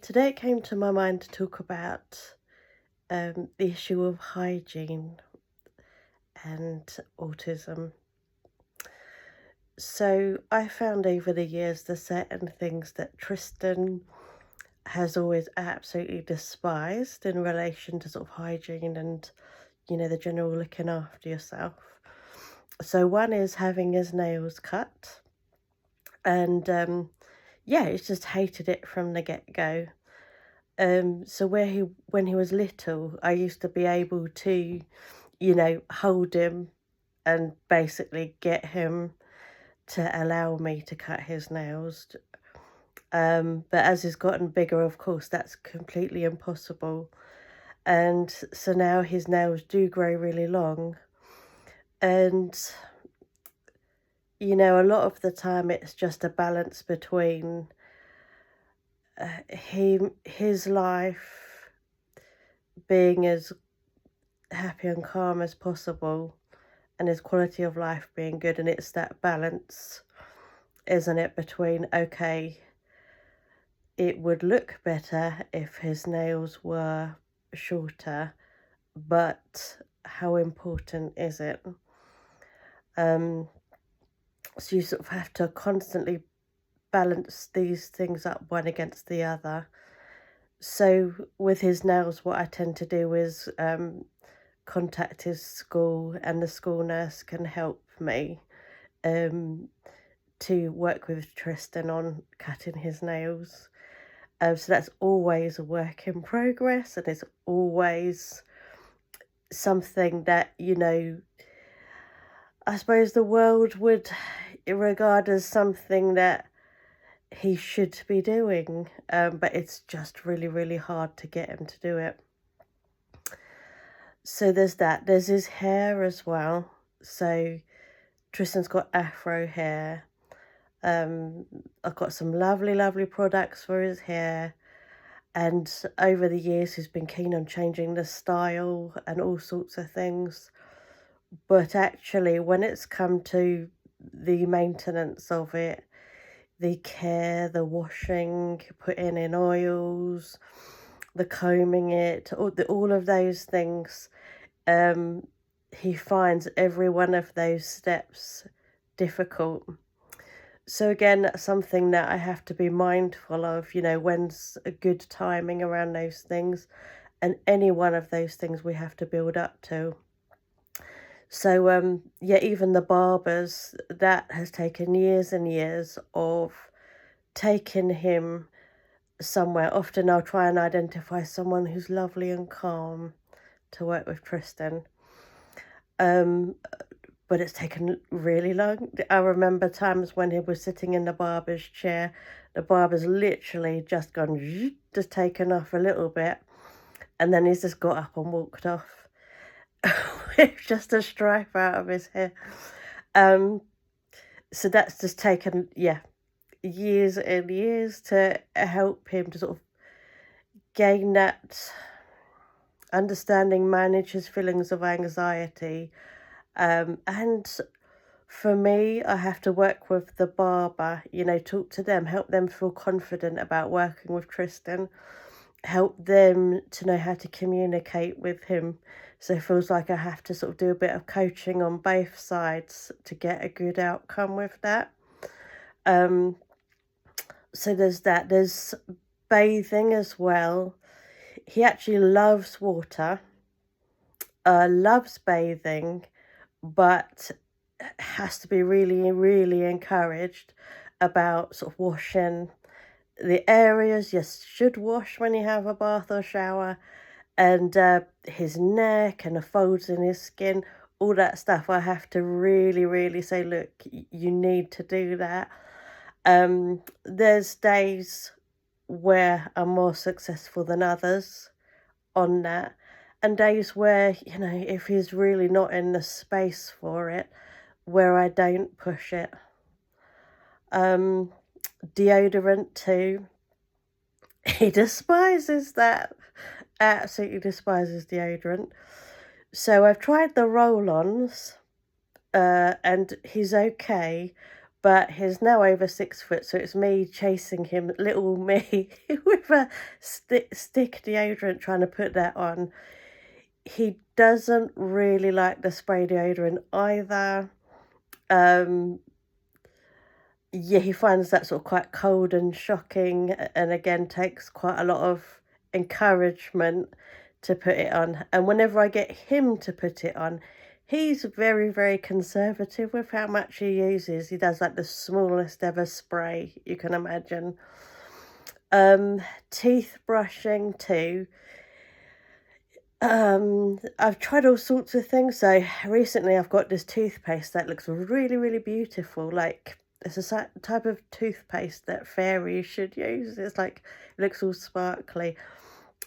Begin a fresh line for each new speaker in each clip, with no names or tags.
Today it came to my mind to talk about the issue of hygiene and autism. So I found over the years there's certain things that Tristan has always absolutely despised in relation to sort of hygiene and, the general looking after yourself. So one is having his nails cut, and yeah, he's just hated it from the get-go. So when he was little, I used to be able to, hold him and basically get him to allow me to cut his nails. But as he's gotten bigger, of course, that's completely impossible. And so now his nails do grow really long. And, a lot of the time it's just a balance between his life being as happy and calm as possible and his quality of life being good. And it's that balance, isn't it, between, okay, it would look better if his nails were shorter, but how important is it? Um, so you sort of have to constantly balance these things up one against the other. So with his nails, what I tend to do is contact his school, and the school nurse can help me um, to work with Tristan on cutting his nails. So that's always a work in progress, and it's always something that, I suppose the world would regard as something that he should be doing, but it's just really, really hard to get him to do it. So there's that. There's his hair as well. So Tristan's got afro hair. I've got some lovely, lovely products for his hair. And over the years, he's been keen on changing the style and all sorts of things. But actually, when it's come to the maintenance of it, the care, the washing, putting in oils, the combing it, all of those things, he finds every one of those steps difficult. So again, that's something that I have to be mindful of, when's a good timing around those things. And any one of those things we have to build up to. So yeah, even the barbers, that has taken years and years of taking him somewhere. Often I'll try and identify someone who's lovely and calm to work with Tristan. Um, but it's taken really long. I remember times when he was sitting in the barber's chair, the barber's literally just gone, just taken off a little bit, and then he's just got up and walked off with just a stripe out of his hair. Um, so that's just taken, yeah, years and years to help him to sort of gain that understanding, manage his feelings of anxiety. And for me, I have to work with the barber, talk to them, help them feel confident about working with Tristan, help them to know how to communicate with him. So it feels like I have to sort of do a bit of coaching on both sides to get a good outcome with that. Um, so there's that. There's bathing as well. He actually loves water, loves bathing, but has to be really, really encouraged about sort of washing the areas you should wash when you have a bath or shower, and his neck and the folds in his skin, all that stuff. I have to really, really say, look, you need to do that. There's days where I'm more successful than others on that, and days where, if he's really not in the space for it, where I don't push it. Um, Deodorant too. He despises that. Absolutely despises deodorant. So I've tried the roll-ons, and he's okay, but he's now over 6 foot, so it's me chasing him, little me, with a stick deodorant trying to put that on. He doesn't really like the spray deodorant either. Um, yeah, he finds that sort of quite cold and shocking, and again takes quite a lot of encouragement to put it on. And whenever I get him to put it on, he's very, very conservative with how much he uses. He does like the smallest ever spray you can imagine. Teeth brushing too. I've tried all sorts of things. So recently I've got this toothpaste that looks really, really beautiful. Like it's a type of toothpaste that fairies should use. It's like it looks all sparkly,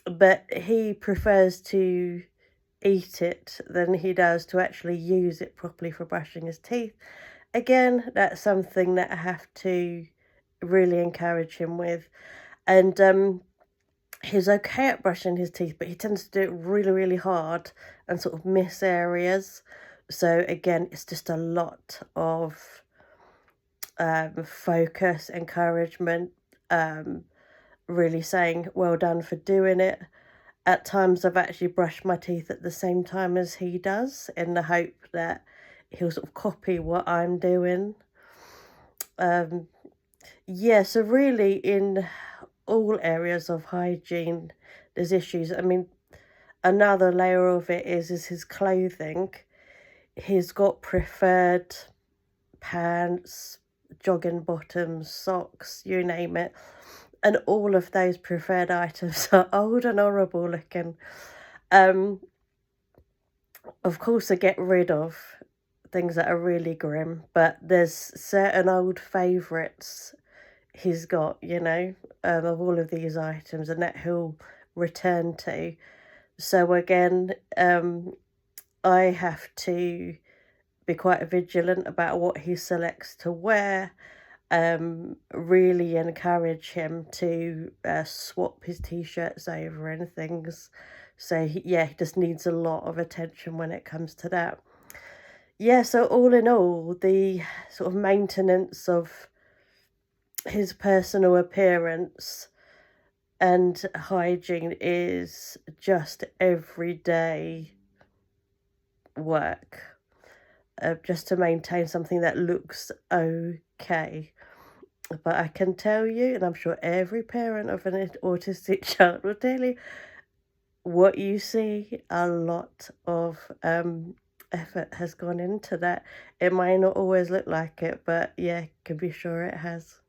but he prefers to eat it than he does to actually use it properly for brushing his teeth. Again, that's something that I have to really encourage him with. And he's okay at brushing his teeth, but he tends to do it really, really hard and sort of miss areas. So again, it's just a lot of focus, encouragement, um, really saying, well done for doing it. At times, I've actually brushed my teeth at the same time as he does in the hope that he'll sort of copy what I'm doing. Um, yeah, so really, in all areas of hygiene, there's issues. I mean, another layer of it is his clothing. He's got preferred pants, jogging bottoms, socks, you name it. And all of those preferred items are old and horrible looking. Um, of course, I get rid of things that are really grim, but there's certain old favourites he's got, of all of these items, and that he'll return to. So again, I have to be quite vigilant about what he selects to wear, really encourage him to swap his t-shirts over and things. So yeah, he just needs a lot of attention when it comes to that. Yeah, so all in all, the sort of maintenance of his personal appearance and hygiene is just everyday work, just to maintain something that looks okay. But I can tell you, and I'm sure every parent of an autistic child will tell you, what you see, a lot of effort has gone into that. It might not always look like it, but yeah, can be sure it has.